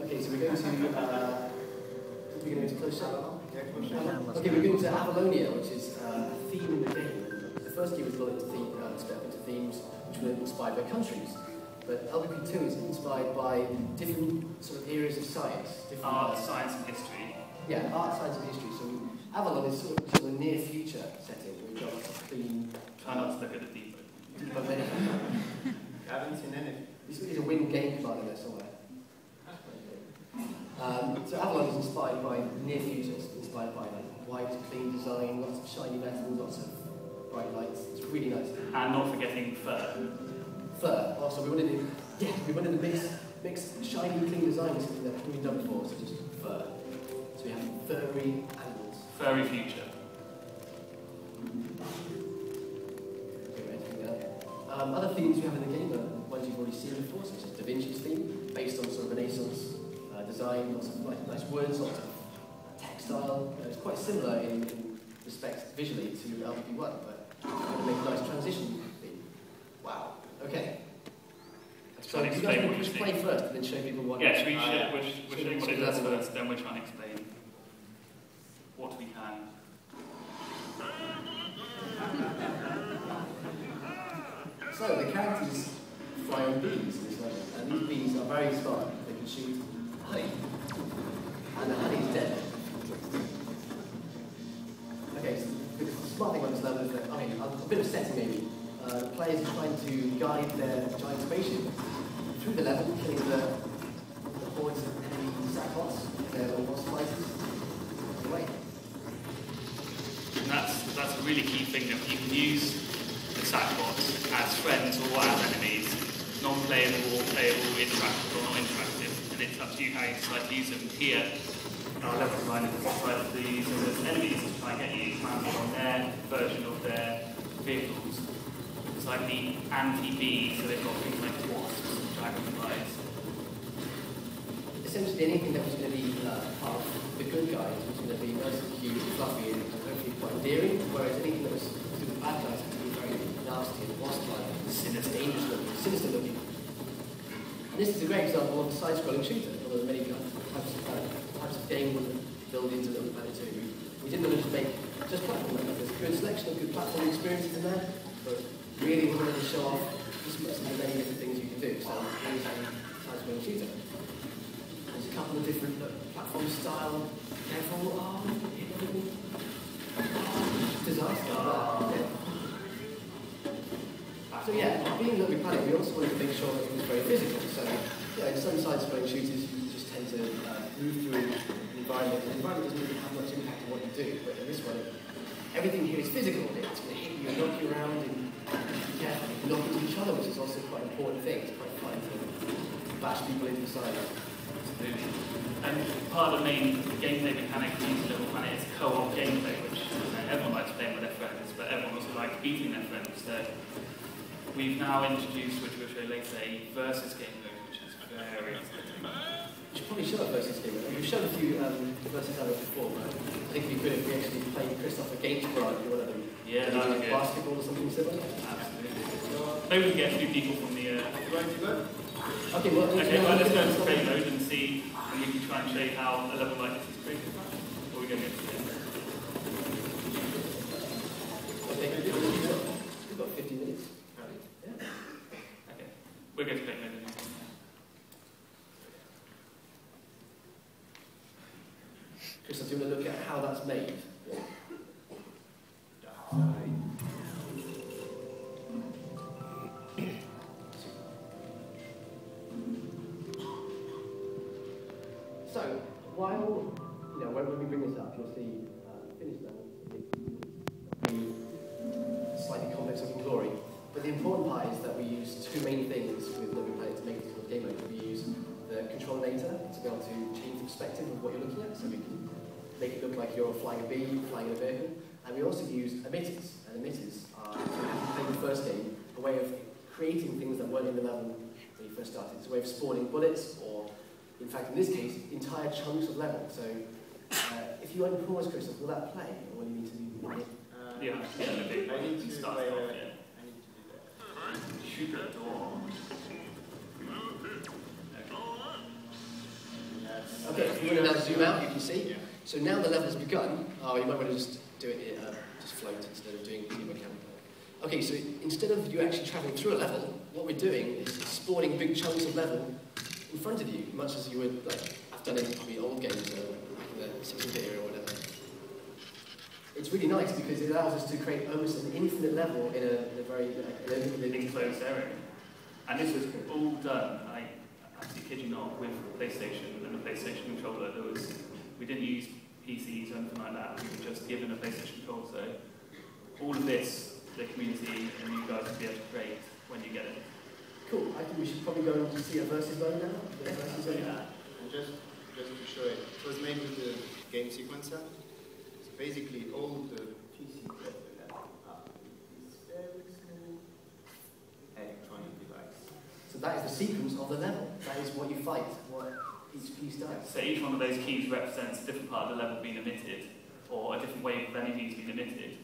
Okay, so we're going to close shut. Okay, we're going to Avalonia, which is a theme in the game. The first game was built into split up into themes which were inspired by countries. But LBP2 is inspired by different sort of areas of science. Art, science and history. Yeah, art, science and history. So Avalon is sort of a near future setting. We've got clean. Try not to look at the deep. I haven't seen anything. There's a wind game command in there somewhere. So Avalon is inspired by near futures, inspired by like white, clean design, lots of shiny metal, lots of bright lights. It's really nice. And not forgetting fur. Fur. Also, we wanted to mix shiny, clean design with something that we've done before, so just fur. So we have furry animals. Furry future. Other themes we have in the game are ones you've already seen before, such as Da Vinci's theme, based on sort of Renaissance design, lots of nice words, lots of textile. It's quite similar in respect visually to LPP1, but trying to make a nice transition theme. Wow. Okay. So you guys want to just play first and then show people what. Yes, we're showing what it does first, then we're trying to explain what we can. So the characters fly on bees in this level, and these bees are very smart. They can shoot honey, and the honey is dead. Okay, so the smart thing about this level is that, I mean, a bit of setting maybe. Players are trying to guide their giant spaceship through the level, killing the hordes of enemy sackbots, their boss fighters. Away. And that's a really key thing, that you can use the sackbots as friends or as enemies, non-playable or playable, interactive or not interactive, and it's up to you how you decide to use them. Here, our level designer has decided to use them as enemies to try and get you mounted on their version of their vehicles. It's like the anti-bees, so they've got things like wasps and dragonflies. Essentially anything that was going to be part of the good guys was going to be nice and cute, fluffy, and hopefully quite endearing, whereas anything that was to do with bad guys had to be very nasty and wasp-like, sinister looking. And this is a great example of a side-scrolling shooter, one of the many types of game we build into Little Planet 2. We didn't want to just make just platform like that. There's a good selection of good platform experiences in there, but really we wanted to show off just the many different things you can do. So here's a side-scrolling shooter. There's a couple of different platform style. Careful, disaster. So yeah, being Little Planet, we also wanted to make sure that it was very physical. So in some side-scrolling shooters, you just tend to move through an environment. The environment doesn't really have much impact on what you do, but in this one, everything here is physical. It's going to hit you and knock you around, and you can knock into each other, which is also quite an important thing. It's quite fun to bash people into the side. Absolutely. And part of the main gameplay mechanic of Little Planet is co-op gameplay, which everyone likes playing with their friends, but everyone also likes beating their friends. So we've now introduced, which we'll show later, a versus game mode, which is very exciting. We should probably show a versus game mode. We've shown a few versus games before, but I think it'd be good if we actually played Christoph against Brian, one of them. Yeah, that'd be good. Basketball or something similar. Absolutely. Maybe we can get a few people from the. Okay, well, let's go into game mode and see, and we can try and show you how a level like this is created. Or we go into the game mode. Okay, we've got 50 minutes. Yeah. Okay, we'll go to game mode. Christoph, do you want to look at how that's made? So, while, when we bring this up, you'll see finished level, slightly complex looking glory. But the important part is that we use two main things with Little Planet to make this game mode. We use the control data to be able to change the perspective of what you're looking at, so we can make it look like you're flying a bee, flying in a vehicle. And we also use emitters. And emitters are, if you played the first game, a way of creating things that weren't in the level when you first started. It's a way of spawning bullets, or in fact, in this case, entire chunks of level. So, if you unpause, Christoph, will that play, or will you need to do yeah, I need to start play, off, I need to do that. Shoot the door. you want to now zoom out, you can see. Yeah. So now the level's begun. Oh, you might want to just do it, just float instead of doing mechanical. Okay, so instead of you actually traveling through a level, what we're doing is spawning big chunks of level in front of you, much as you would have done in probably old games, like in the 16-bit era or whatever. It's really nice because it allows us to create almost an infinite level in a very enclosed area. And this was all done, I actually kid you not, with PlayStation and the PlayStation controller. We didn't use PCs or anything like that, we were just given a PlayStation controller. So all of this, the community and you guys will be able to create when you get it. Cool, I think we should probably go and see a versus mode now. Yeah. And just to show it, it was made with the game sequencer. So basically all the PC code are this very small electronic device. So that is the sequence of the level. That is what you fight, what each piece does. So each one of those keys represents a different part of the level being emitted, or a different wave of LEDs being emitted.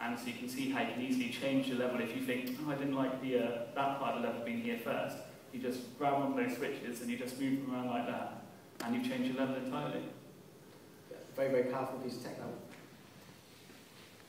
And so you can see how you can easily change the level. If you think, oh, I didn't like that part of the level being here first, you just grab one of those switches and you just move them around like that, and you change your level entirely. Yeah, very, very powerful piece of tech.